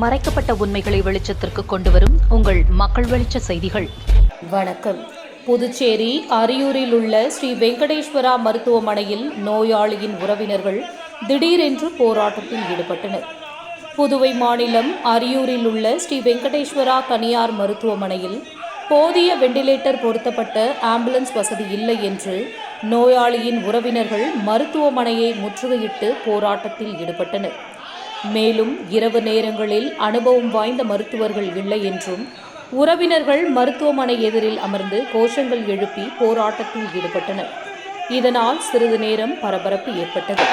மறைக்கப்பட்ட உண்மைகளை வெளிச்சத்திற்கு கொண்டுவரும் உங்கள் மக்கள் வெளிச்ச செய்திகள். வணக்கம். புதுச்சேரி அரியூரில் உள்ள ஸ்ரீ வெங்கடேஸ்வரா மருத்துவமனையில் நோயாளியின் உறவினர்கள் திடீரென்று போராட்டத்தில் ஈடுபட்டனர். புதுவை மாநிலம் அரியூரில் உள்ள ஸ்ரீ வெங்கடேஸ்வரா தனியார் மருத்துவமனையில் போதிய வெண்டிலேட்டர் பொருத்தப்பட்ட ஆம்புலன்ஸ் வசதி இல்லை என்று நோயாளியின் உறவினர்கள் மருத்துவமனையை முற்றுகையிட்டு போராட்டத்தில் ஈடுபட்டனர். மேலும் இரவு நேரங்களில் அனுபவம் வாய்ந்த மருத்துவர்கள் இல்லை என்றும் உறவினர்கள் மருத்துவமனை எதிரில் அமர்ந்து கோஷங்கள் எழுப்பி போராட்டத்தில் ஈடுபட்டனர். இதனால் சிறிது நேரம் பரபரப்பு ஏற்பட்டது.